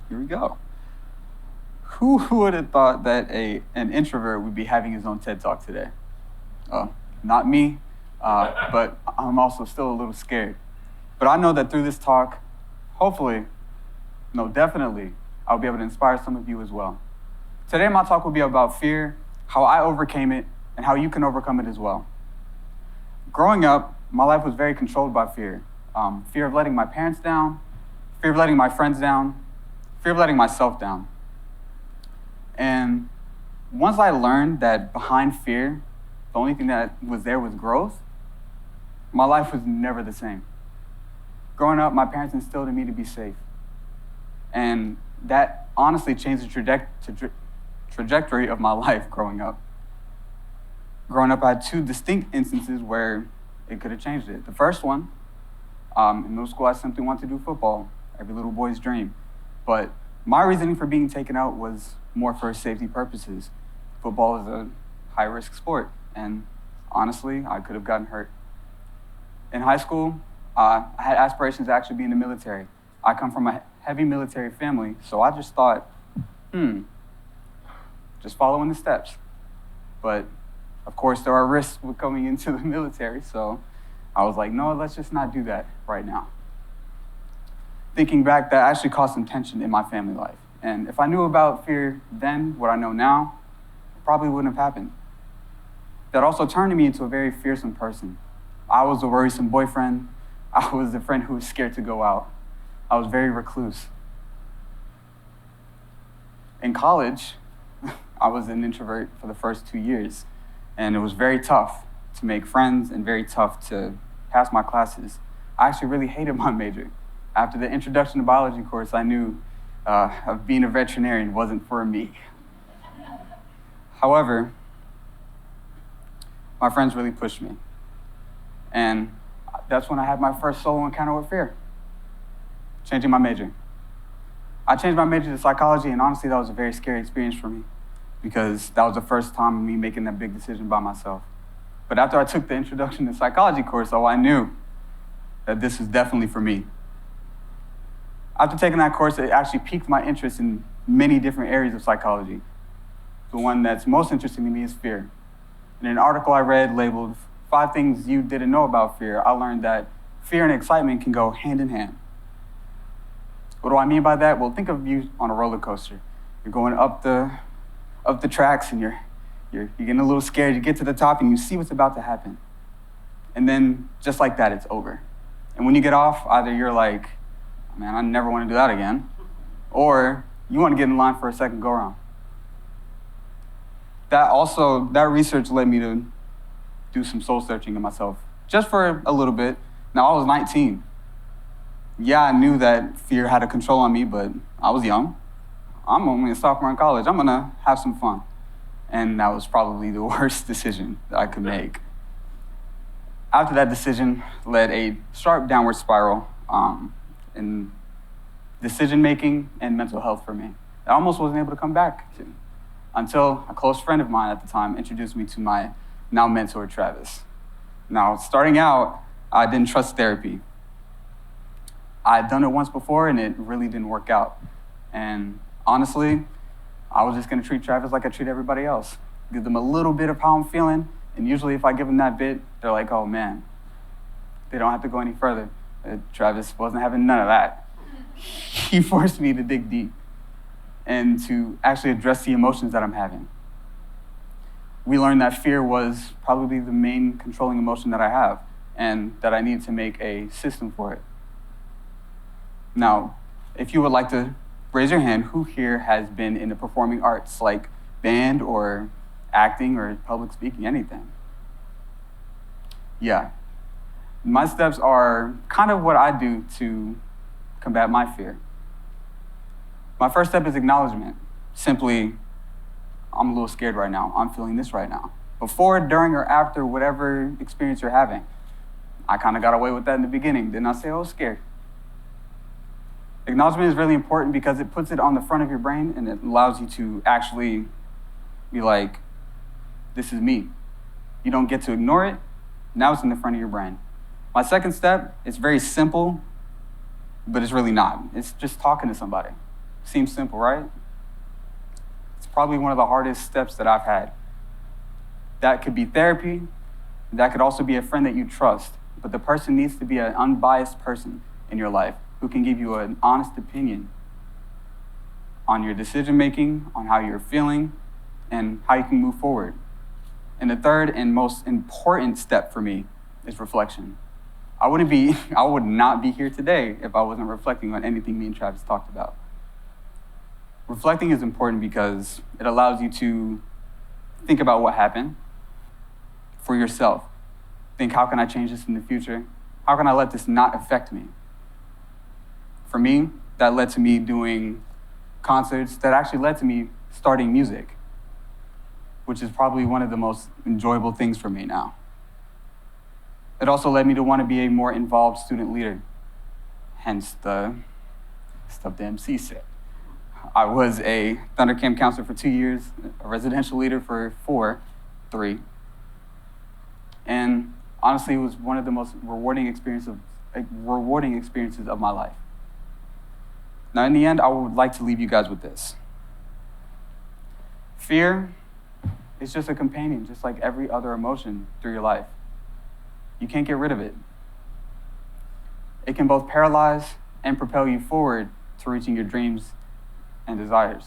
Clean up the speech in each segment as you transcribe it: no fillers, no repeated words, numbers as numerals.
Here we go. Who would have thought that an introvert would be having his own TED Talk today? Not me, but I'm also still a little scared. But I know that through this talk, hopefully, no, definitely, I'll be able to inspire some of you as well. Today, my talk will be about fear, how I overcame it, and how you can overcome it as well. Growing up, my life was very controlled by fear. Fear of letting my parents down, fear of letting my friends down, fear of letting myself down. And once I learned that behind fear, the only thing that was there was growth, my life was never the same. Growing up, my parents instilled in me to be safe. And that honestly changed the trajectory of my life growing up. Growing up, I had two distinct instances where it could have changed it. The first one, in middle school, I simply wanted to do football, every little boy's dream. But my reasoning for being taken out was more for safety purposes. Football is a high-risk sport, and honestly, I could have gotten hurt. In high school, I had aspirations to actually be in the military. I come from a heavy military family, so I just thought, just following the steps. But of course, there are risks with coming into the military, so I was like, no, let's just not do that right now. Thinking back, that actually caused some tension in my family life. And if I knew about fear then, what I know now, it probably wouldn't have happened. That also turned me into a very fearsome person. I was a worrisome boyfriend. I was the friend who was scared to go out. I was very recluse. In college, I was an introvert for the first 2 years, and it was very tough to make friends and very tough to pass my classes. I actually really hated my major. After the introduction to biology course, I knew of being a veterinarian wasn't for me. However, my friends really pushed me. And that's when I had my first solo encounter with fear, changing my major. I changed my major to psychology, and honestly, that was a very scary experience for me because that was the first time of me making that big decision by myself. But after I took the introduction to psychology course, I knew that this was definitely for me. After taking that course, it actually piqued my interest in many different areas of psychology. The one that's most interesting to me is fear. In an article I read labeled 5 Things You Didn't Know About Fear, I learned that fear and excitement can go hand in hand. What do I mean by that? Well, think of you on a roller coaster. You're going up the tracks and you're getting a little scared. You get to the top and you see what's about to happen. And then just like that, it's over. And when you get off, either you're like, man, I never want to do that again, or you want to get in line for a second go around. That research led me to do some soul searching in myself, just for a little bit. Now, I was 19. Yeah, I knew that fear had a control on me, but I was young. I'm only a sophomore in college. I'm gonna have some fun. And that was probably the worst decision that I could make. After that decision led a sharp downward spiral in decision-making and mental health for me. I almost wasn't able to come back to, until a close friend of mine at the time introduced me to my now mentor, Travis. Now, starting out, I didn't trust therapy. I had done it once before and it really didn't work out. And honestly, I was just gonna treat Travis like I treat everybody else. Give them a little bit of how I'm feeling, and usually if I give them that bit, they're like, oh man, they don't have to go any further. Travis wasn't having none of that. He forced me to dig deep and to actually address the emotions that I'm having. We learned that fear was probably the main controlling emotion that I have, and that I need to make a system for it. Now, if you would like to raise your hand, who here has been in the performing arts, like band or acting or public speaking, anything? Yeah. My steps are kind of what I do to combat my fear. My first step is acknowledgement. Simply, I'm a little scared right now. I'm feeling this right now. Before, during, or after whatever experience you're having. I kind of got away with that in the beginning. Didn't I say I was scared? Acknowledgement is really important because it puts it on the front of your brain and it allows you to actually be like, this is me. You don't get to ignore it. Now it's in the front of your brain. My second step is very simple, but it's really not. It's just talking to somebody. Seems simple, right? It's probably one of the hardest steps that I've had. That could be therapy. That could also be a friend that you trust. But the person needs to be an unbiased person in your life who can give you an honest opinion on your decision-making, on how you're feeling, and how you can move forward. And the third and most important step for me is reflection. I would not be here today if I wasn't reflecting on anything me and Travis talked about. Reflecting is important because it allows you to think about what happened for yourself. Think, how can I change this in the future? How can I let this not affect me? For me, that led to me doing concerts that actually led to me starting music, which is probably one of the most enjoyable things for me now. It also led me to want to be a more involved student leader, hence the stuff the MC said. I was a Thunder Camp counselor for 2 years, a residential leader for 3. And honestly, it was one of the most rewarding experiences of my life. Now, in the end, I would like to leave you guys with this. Fear is just a companion, just like every other emotion through your life. You can't get rid of it. It can both paralyze and propel you forward to reaching your dreams and desires.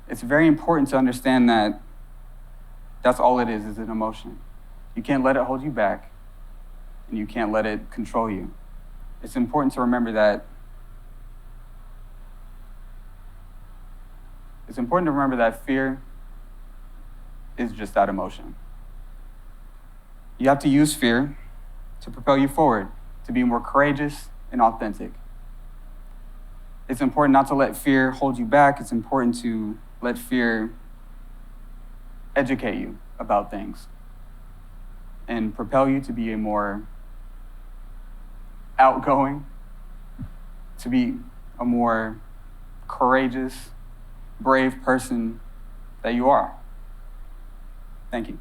It's very important to understand that that's all it is an emotion. You can't let it hold you back, and you can't let it control you. It's important to remember that fear is just that emotion. You have to use fear to propel you forward, to be more courageous and authentic. It's important not to let fear hold you back. It's important to let fear educate you about things and propel you to be a more outgoing, to be a more courageous, brave person that you are. Thank you.